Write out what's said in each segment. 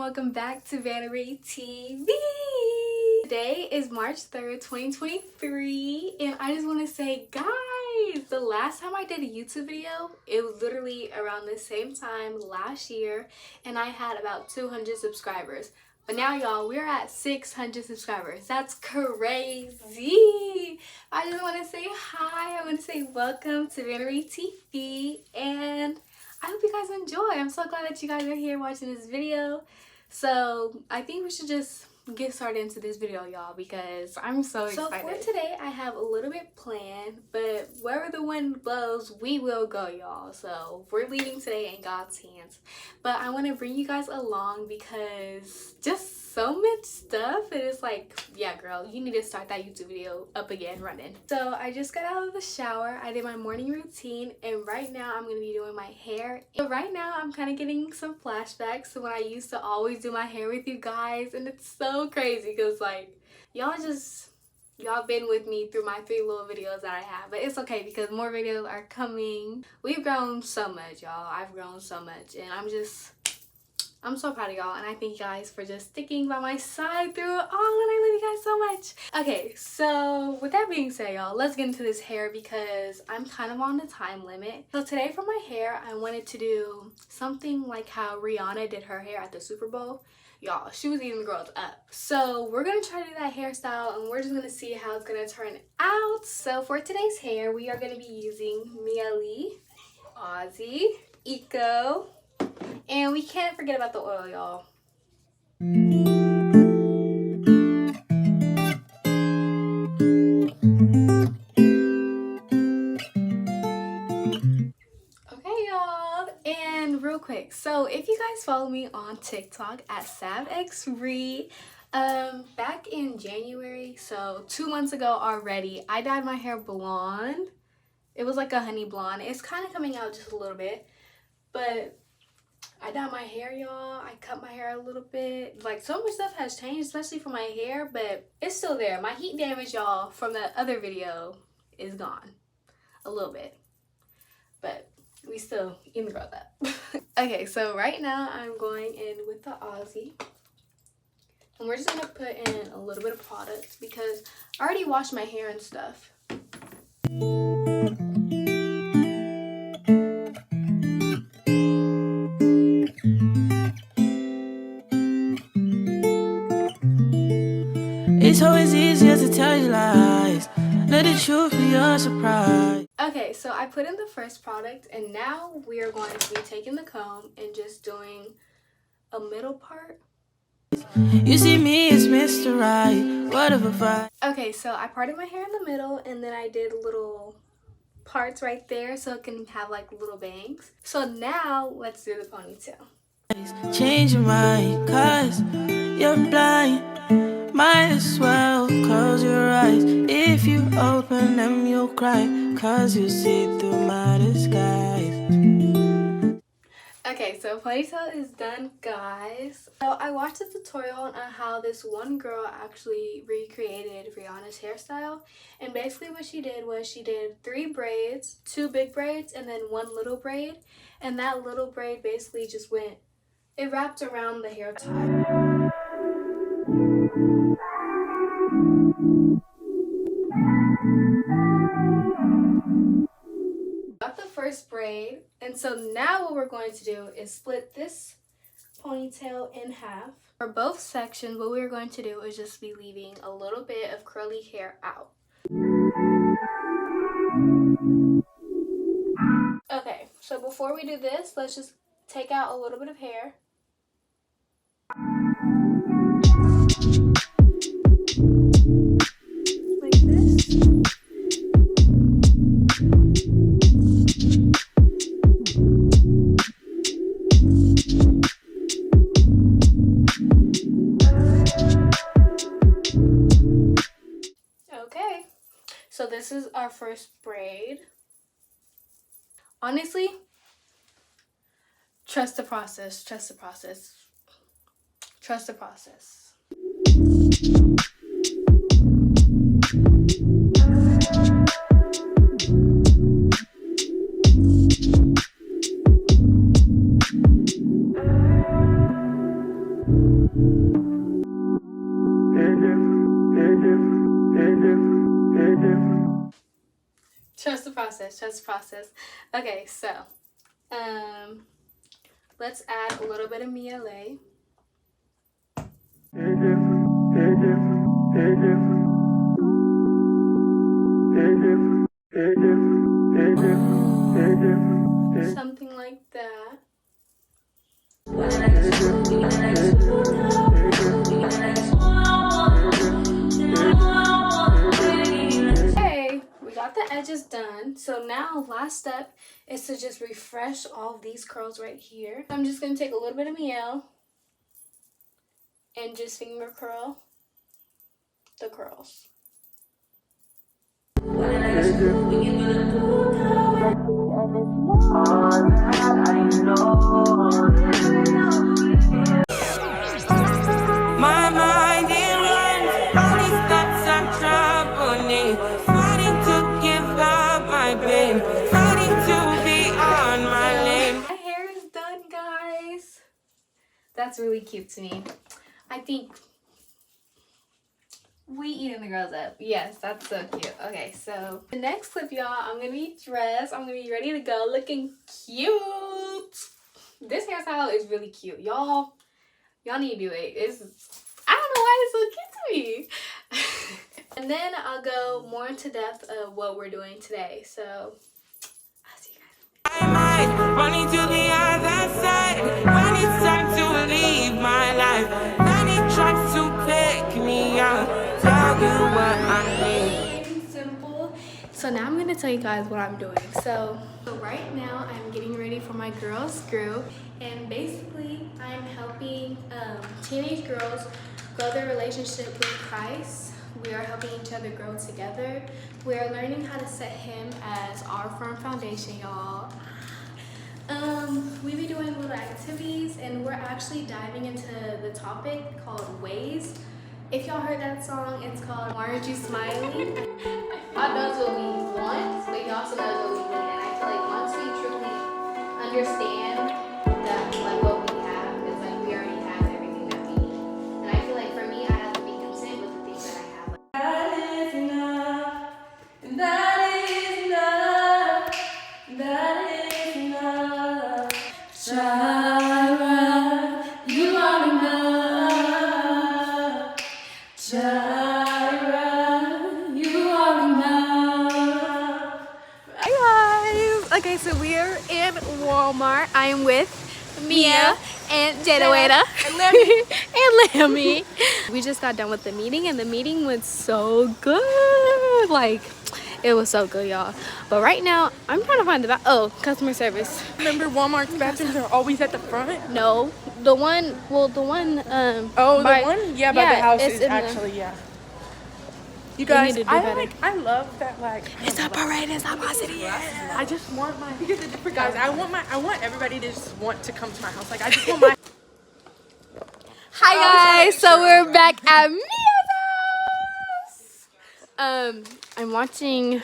welcome back to Vanity TV. Today is March 3rd, 2023, and I just want to say, guys, the last time I did a YouTube video, it was literally around the same time last year, and I had about 200 subscribers. But now, y'all, we're at 600 subscribers. That's crazy. I just want to say hi. I want to say welcome to Vanity TV, and I hope you guys enjoy. I'm so glad that you guys are here watching this video. So I think we should just get started into this video, y'all, because I'm so excited. So for today, I have a little bit planned, but wherever the wind blows, we will go, y'all. So we're leaving today in God's hands. But I want to bring you guys along because just so much stuff. It is like, yeah, girl, you need to start that YouTube video up again running. So I just got out of the shower. I did my morning routine, and right now I'm going to be doing my hair. But right now I'm kind of getting some flashbacks to when I used to always do my hair with you guys, and it's so crazy because like y'all been with me through my 3 little videos that I have, but it's okay because more videos are coming. We've grown so much, y'all. I've grown so much, and I'm so proud of y'all, and I thank you guys for just sticking by my side through it all, and I love you guys so much. Okay, so with that being said, y'all, let's get into this hair because I'm kind of on the time limit. So today for my hair, I wanted to do something like how Rihanna did her hair at the Super Bowl. Y'all, she was eating the girls up. So we're gonna try to do that hairstyle, and we're just gonna see how it's gonna turn out. So for today's hair, we are gonna be using Miele, Aussie, Eco, and we can't forget about the oil, y'all. Okay, y'all, and real quick, so if you guys follow me on TikTok at savxre, back in January, so 2 months ago already, I dyed my hair blonde. It was like a honey blonde. It's kind of coming out just a little bit, but I dyed my hair, y'all. I cut my hair a little bit. Like, so much stuff has changed, especially for my hair, but it's still there. My heat damage, y'all, from the other video is gone a little bit, but we still in the growth up. Okay, so right now I'm going in with the Aussie, and we're just gonna put in a little bit of product because I already washed my hair and stuff. It's always easier to tell you lies. Let the truth be your surprise. Okay, so I put in the first product, and now we are going to be taking the comb and just doing a middle part. You see me as Mr. Right, what of a vibe. Okay, so I parted my hair in the middle, and then I did little parts right there so it can have like little bangs. So now let's do the ponytail. Change your mind, cause you're blind. Might as well close your eyes. If you open them, you'll cry, cause you see through my disguise. Okay, so ponytail is done, guys. So I watched a tutorial on how this one girl actually recreated Rihanna's hairstyle, and basically what she did was she did 3 braids, 2 big braids, and then 1 little braid, and that little braid basically just it wrapped around the hair tie. Got the first braid, and so now what we're going to do is split this ponytail in half. For both sections, what we're going to do is just be leaving a little bit of curly hair out. Okay, so before we do this, let's just take out a little bit of hair. Like this. Okay, so this is our first braid. Honestly, trust the process, trust the process, trust the process. Trust the process, trust the process. Okay, so let's add a little bit of miele. Something like that. Okay, we got the edges done. So now last step is to just refresh all of these curls right here. I'm just gonna take a little bit of miele and just finger curl the curls. My mind it runs, all these thoughts are troubling. Fighting to give up my pain, fighting to be on my lane. My hair is done, guys. That's really cute to me. I think we eating the girls up. Yes, that's so cute. Okay, so the next clip, y'all, I'm gonna be dressed. I'm gonna be ready to go, looking cute. This hairstyle is really cute, y'all. Y'all need to do it. I don't know why it's so cute to me. And then I'll go more into depth of what we're doing today. So I'll see you guys. My mind running to the other side when it's time to leave my life. Then it tries to pick me up, tell you what I need. Simple. So now I'm gonna tell you guys what I'm doing. So right now I'm getting ready for my girls group, and basically I'm helping teenage girls grow their relationship with Christ. We are helping each other grow together. We are learning how to set him as our firm foundation, y'all. We be doing little activities, and we're actually diving into the topic called ways. If y'all heard that song, it's called Why Aren't You Smiling? God knows what we want, but he also knows what we need. And I feel like once we truly understand that, like, what we have, it's like we already have everything that we need. And I feel like for me, I have to be content with the things that I have. That is enough, and that is enough, that is enough. Jireh, you are enough. Jireh, you are enough. Hi guys! Okay, so we're in Walmart. I am with Mia and Jedaweda and Lammy. We just got done with the meeting, and the meeting went so good. Like, it was so good, y'all. But right now, I'm trying to find the customer service. Remember Walmart's bathrooms are always at the front? No, the one. Oh, the one? Yeah, by the house is actually, yeah. You guys, need to do better. I love that, like. It's a parade, it's not my city. I just want my, because it's different, guys. I want everybody to just want to come to my house. Like, I just want my. Hi guys, so we're back at Mia's house. I'm watching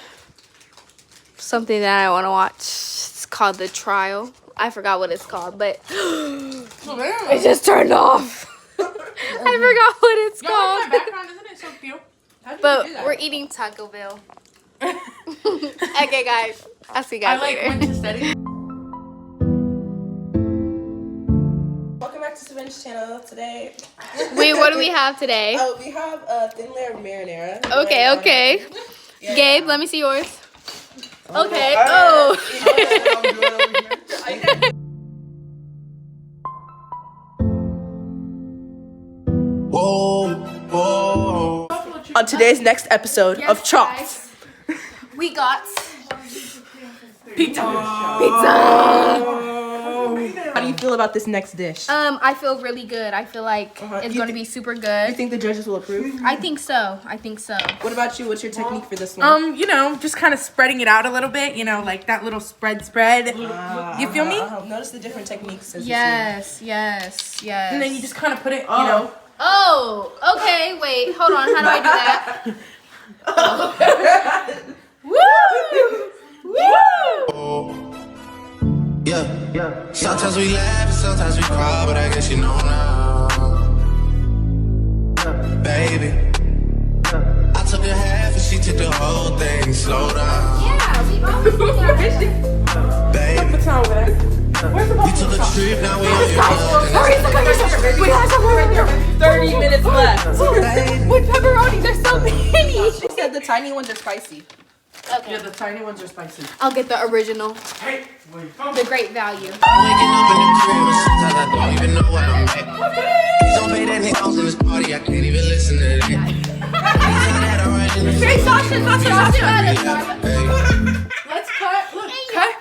something that I want to watch. It's called The Trial. I forgot what it's called, but it just turned off. I forgot what it's called. My background, isn't it so cute? But we're eating Taco Bell. Okay, guys. I'll see you guys later. Went to study. Welcome back to Savin's channel. Today, Wait, what do we have today? oh, we have a thin layer of marinara. Okay, Right, okay. yeah. Gabe, let me see yours. Okay. All Oh. Whoa, whoa. On today's next episode Yes, of Chopped. guys, we got Pizza. How do you feel about this next dish? I feel really good. I feel like it's You going to be super You good. think the judges will approve? I think so. I think so. What about you? What's your technique for this one? You know, just kind of spreading it out a little bit, you know, like that little spread. You feel me? Notice the different techniques as Yes. And then you just kind of put it, you know. Oh, okay. Wait, hold on. How do I do that? Woo! Woo! Yeah. Sometimes we laugh and sometimes we cry, but I guess you know now. Baby, I took a took the whole thing, slow down. Yeah, we always do that. Baby, What's wrong with that? Where's the we took a trip, now we on your phone. We have some right there. 30 minutes left. With pepperoni, there's so many. She said the tiny ones are spicy. Okay. Yeah, the tiny ones are spicy. I'll get the original. Hey, where you from? The great value. Waking up in the crib, and sometimes I don't even know what I'm at. Please don't pay that nigga in this party, I can't even listen to that. Hey, Sasha. Let's cut. Look.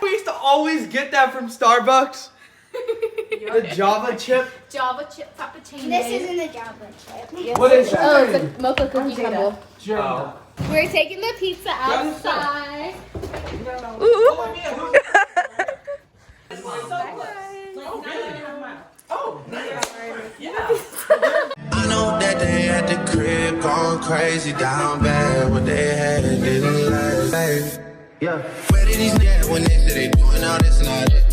We used to always get that from Starbucks. The Java chip. Java chip cappuccino. This isn't a Java chip. What is that? Oh, it's a mocha cookie crumble. Oh. We're taking the pizza outside. I know that they at the crib going crazy down bad. What they had didn't last. Yeah. Where did these niggas when they say they doing all this and all that?